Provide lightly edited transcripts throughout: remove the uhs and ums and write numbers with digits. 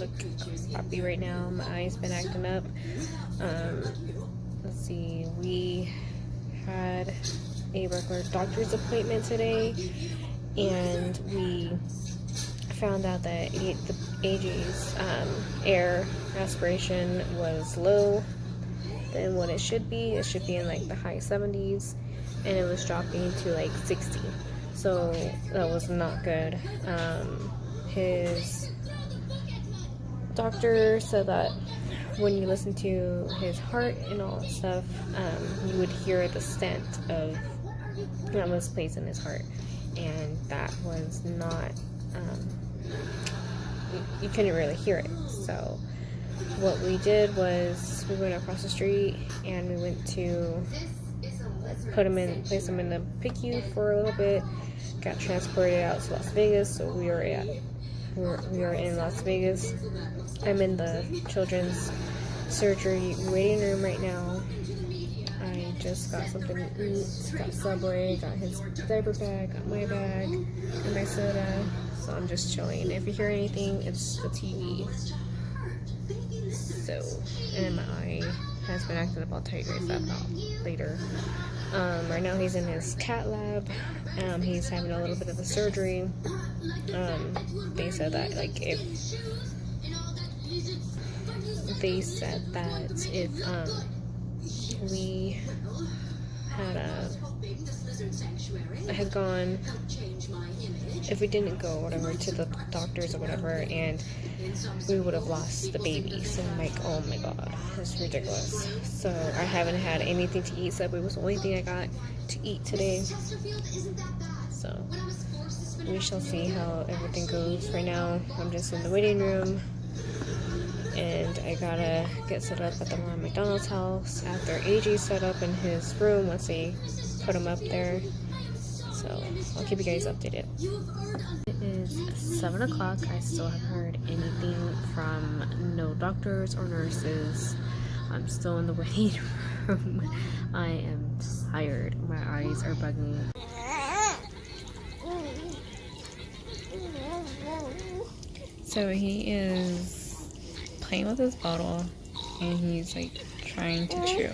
look happy right now. My eye's been acting up. Let's see, we had a regular doctor's appointment today, and we found out that the AJ's air aspiration was low than what it should be. It should be in like the high 70s, and it was dropping to like 60. So that was not good. His doctor said that when you listen to his heart and all that stuff, you would hear the stent of that was placed in his heart, and that was not. You couldn't really hear it. So what we did was we went across the street and we went to place him in the PICU for a little bit. Got transported out to Las Vegas. So we are in Las Vegas. I'm in the children's surgery waiting room right now. I just got something to eat. Got Subway. Got his diaper bag. Got my bag and my soda. So I'm just chilling. If you hear anything, it's the TV. So, and my eye has been acting up. I'll tell you guys that about later. Right now he's in his cat lab. He's having a little bit of a surgery. They said that if we if we didn't go whatever to the doctors or whatever, and we would have lost the baby. So I'm like, oh my god, that's ridiculous. So I haven't had anything to eat. Subway was the only thing I got to eat today. So we shall see how everything goes. Right now I'm just in the waiting room, and I gotta get set up at the Ronald McDonald's house after AJ set up in his room once they put him up there. So I'll keep you guys updated. It is 7 o'clock. I still haven't heard anything from no doctors or nurses. I'm still in the waiting room. I am tired. My eyes are bugging. So he is playing with his bottle, and he's like trying to chew.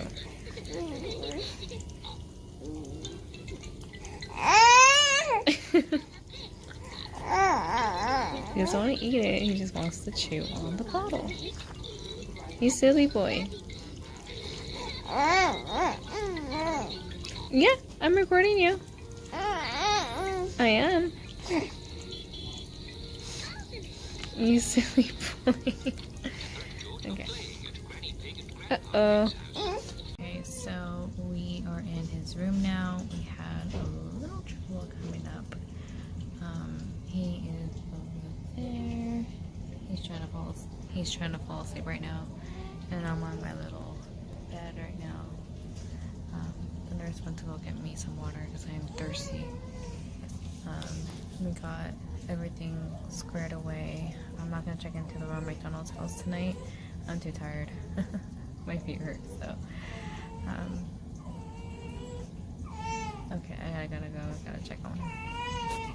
He doesn't want to eat it, he just wants to chew on the bottle. You silly boy. Yeah, I'm recording you. I am. You silly boy. Okay. Uh-oh. Okay, so we are in his room now. We had a little trouble coming up. He is over there. He's trying to fall asleep right now. And I'm on my little bed right now. The nurse went to go get me some water because I'm thirsty. We got everything squared away. I'm not gonna check into the Ronald McDonald's house tonight. I'm too tired. My feet hurt, so. Okay, I gotta go. I gotta check on him.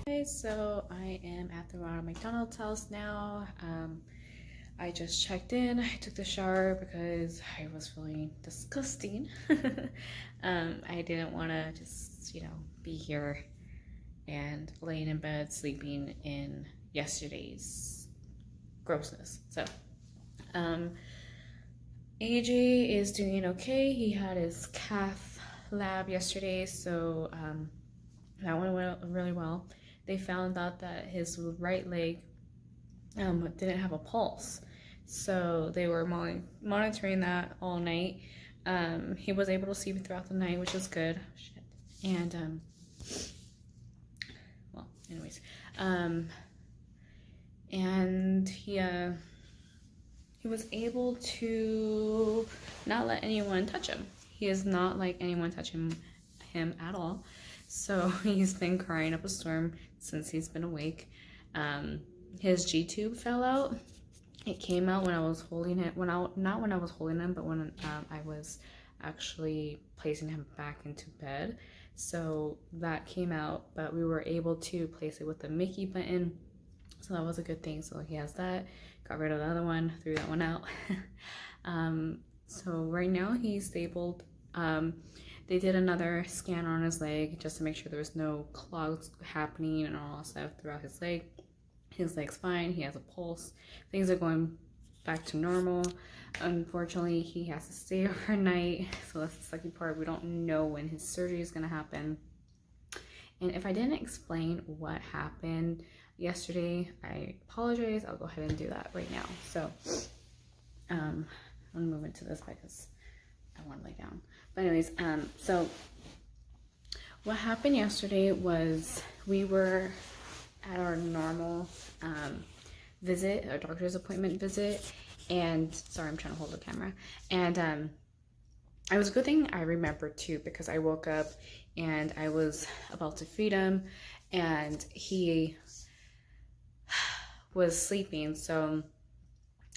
Okay, so I am at the Ronald McDonald's house now. I just checked in. I took the shower because I was feeling disgusting. I didn't want to just, be here and laying in bed sleeping in yesterday's grossness. So, AJ is doing okay. He had his cath lab yesterday, so that one went really well. They found out that his right leg didn't have a pulse, so they were monitoring that all night. He was able to sleep throughout the night, which is good. And well, anyways, and he was able to not let anyone touch him. He is not like anyone touching him at all. So he's been crying up a storm since he's been awake. His G-tube fell out. It came out when I was holding it. Not when I was holding him, but when I was actually placing him back into bed. So that came out, but we were able to place it with the Mickey button. So that was a good thing. So he has that. Got rid of the other one, threw that one out. So right now he's stabled. They did another scan on his leg just to make sure there was no clogs happening and all that stuff throughout his leg. His leg's fine. He has a pulse. Things are going back to normal. Unfortunately, he has to stay overnight. So that's the sucky part. We don't know when his surgery is going to happen. And if I didn't explain what happened yesterday, I apologize. I'll go ahead and do that right now. So I'm gonna move into this because I want to lay down. But anyways, so what happened yesterday was we were at our normal visit, our doctor's appointment visit, and sorry, I'm trying to hold the camera. And it was a good thing I remembered too, because I woke up and I was about to feed him and he was sleeping. So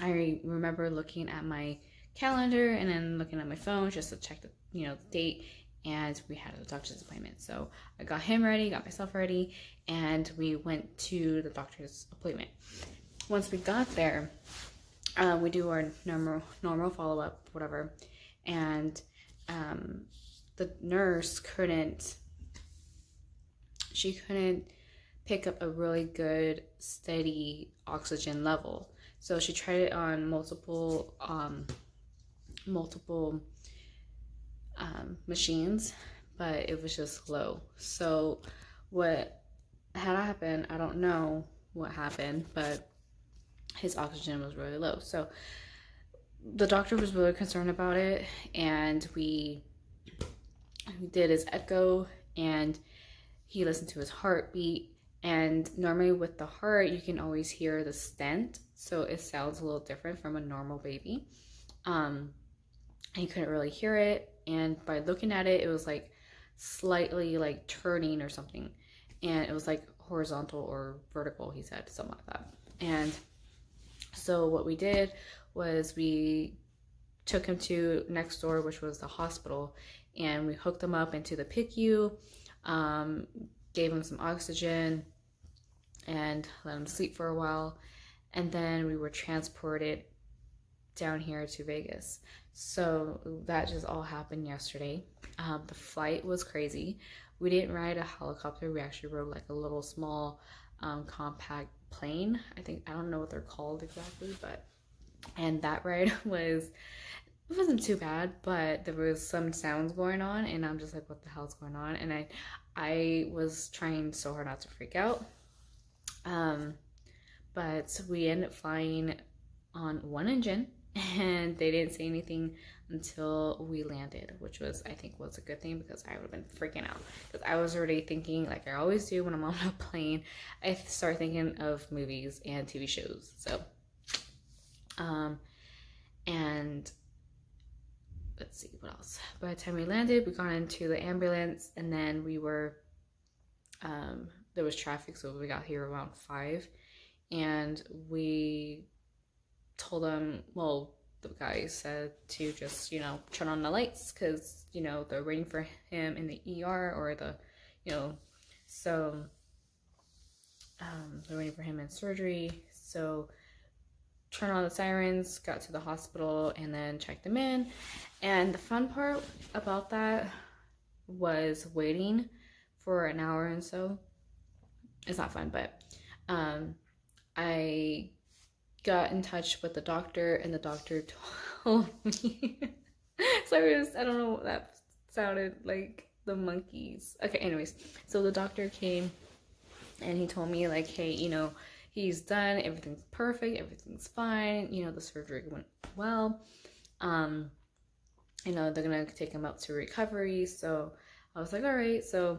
I remember looking at my calendar and then looking at my phone just to check the the date, and we had a doctor's appointment. So I got him ready, got myself ready, and we went to the doctor's appointment. Once we got there, we do our normal follow-up, whatever, and the nurse couldn't pick up a really good steady oxygen level. So she tried it on multiple machines, but it was just low. So what had happened, I don't know what happened, but his oxygen was really low. So the doctor was really concerned about it, and we did his echo and he listened to his heartbeat. And normally with the heart, you can always hear the stent, so it sounds a little different from a normal baby. He couldn't really hear it, and by looking at it, it was like slightly like turning or something, and it was like horizontal or vertical, he said, something like that. And so what we did was we took him to next door, which was the hospital, and we hooked him up into the PICU, gave him some oxygen, and let him sleep for a while. And then we were transported down here to Vegas. So that just all happened yesterday. The flight was crazy. We didn't ride a helicopter. We actually rode like a little small compact plane. I don't know what they're called exactly, and that ride it wasn't too bad, but there was some sounds going on, and I'm just like, what the hell's going on? And I was trying so hard not to freak out. But we ended up flying on one engine, and they didn't say anything until we landed, which was, I think, was a good thing, because I would have been freaking out. Because I was already thinking, like I always do when I'm on a plane, I start thinking of movies and TV shows. So, and let's see what else. By the time we landed, we got into the ambulance, and then we were, there was traffic, so we got here around 5, and we told them, well, the guy said to just, turn on the lights, because, they're waiting for him in the ER, or so they're waiting for him in surgery. So turned on the sirens, got to the hospital, and then checked him in. And the fun part about that was waiting for an hour and so. It's not fun, but I got in touch with the doctor, and the doctor told me sorry, I don't know, that sounded like the monkeys. Okay, anyways, so the doctor came and he told me, like, hey, he's done, everything's perfect, everything's fine, the surgery went well, they're gonna take him up to recovery. So I was like, all right. So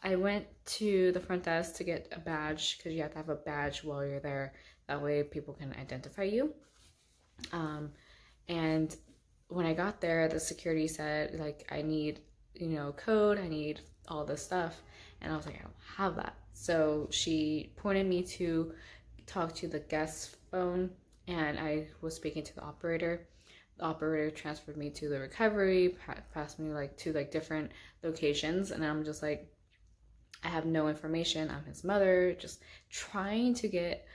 I went to the front desk to get a badge, because you have to have a badge while you're there. That way people can identify you. And when I got there, the security said, like, I need, code, I need all this stuff. And I was like, I don't have that. So she pointed me to talk to the guest phone, and I was speaking to the operator. The operator transferred me to the recovery, passed me like to like different locations, and I'm just like, I have no information. I'm his mother, just trying to get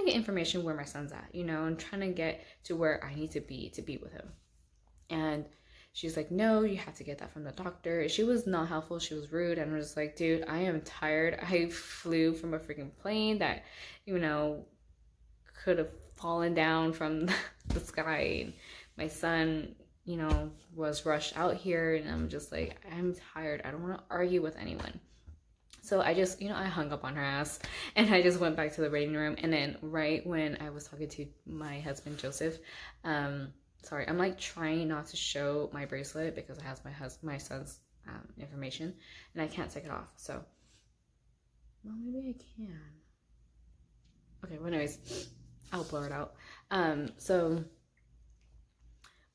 information where my son's at, you know, and trying to get to where I need to be with him. And she's like, no, you have to get that from the doctor. She was not helpful. She was rude. And I was just like, dude, I am tired. I flew from a freaking plane that, you know, could have fallen down from the sky. And my son, you know, was rushed out here. And I'm just like, I'm tired. I don't want to argue with anyone. So I just, you know, I hung up on her ass and I just went back to the waiting room. And then right when I was talking to my husband, Joseph, sorry, I'm like trying not to show my bracelet because it has my son's information and I can't take it off. So, well, maybe I can. Okay, well, anyways, I'll blur it out. So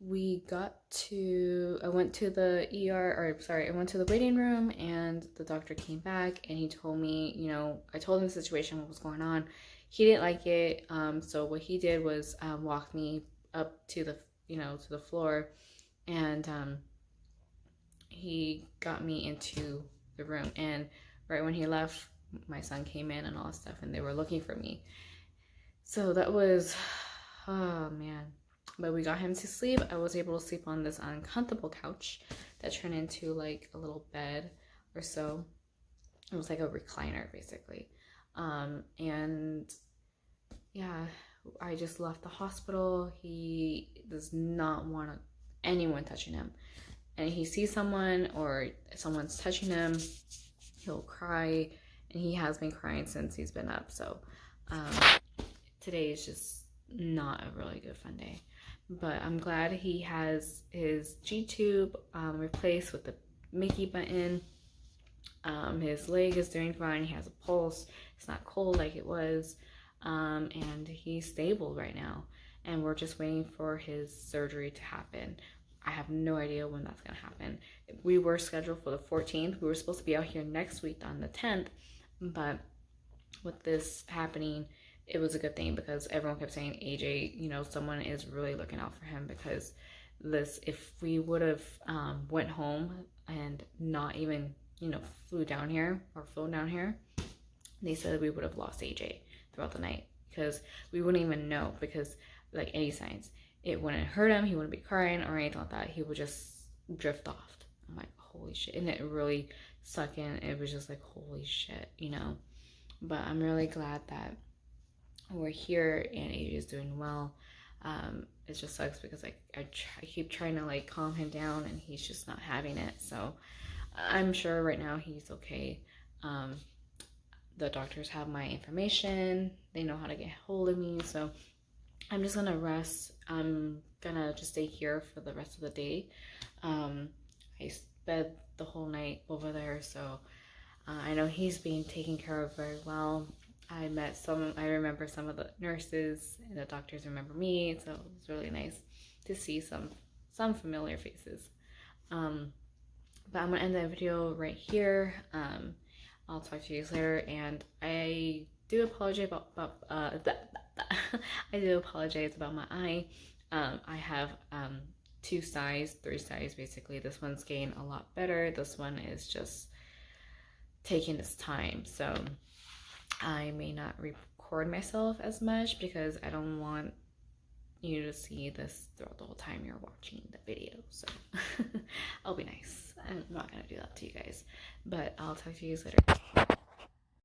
I went to the I went to the waiting room and the doctor came back and he told me, you know, I told him the situation, what was going on. He didn't like it. So what he did was walk me up to the, you know, to the floor and he got me into the room. And right when he left, my son came in and all that stuff and they were looking for me. So that was, oh man. But we got him to sleep. I was able to sleep on this uncomfortable couch that turned into like a little bed or so. It was like a recliner basically. And yeah, I just left the hospital. He does not want anyone touching him. And he sees someone or someone's touching him, he'll cry. And he has been crying since he's been up. So today is just not a really good fun day. But I'm glad he has his G-tube replaced with the Mickey button. His leg is doing fine. He has a pulse. It's not cold like it was. And he's stable right now. And we're just waiting for his surgery to happen. I have no idea when that's going to happen. We were scheduled for the 14th. We were supposed to be out here next week on the 10th. But with this happening, it was a good thing because everyone kept saying, AJ, you know, someone is really looking out for him because if we would have went home and not even, you know, flown down here, they said we would have lost AJ throughout the night because we wouldn't even know because like any signs, it wouldn't hurt him. He wouldn't be crying or anything like that. He would just drift off. I'm like, holy shit. And it really sucked in. It was just like, holy shit, you know, but I'm really glad that we're here and AJ is doing well. It just sucks because like I keep trying to like calm him down and he's just not having it. So I'm sure right now he's okay. The doctors have my information. They know how to get hold of me. So I'm just gonna rest. I'm gonna just stay here for the rest of the day. I spent the whole night over there. So I know he's being taken care of very well. I remember some of the nurses and the doctors remember me, so it was really nice to see some familiar faces. But I'm gonna end the video right here. I'll talk to you guys later, and I do apologize about I do apologize about my eye. I have 3 sides basically. This one's getting a lot better. This one is just taking its time, so I may not record myself as much because I don't want you to see this throughout the whole time you're watching the video. So I'll be nice. I'm not gonna do that to you guys, but I'll talk to you guys later.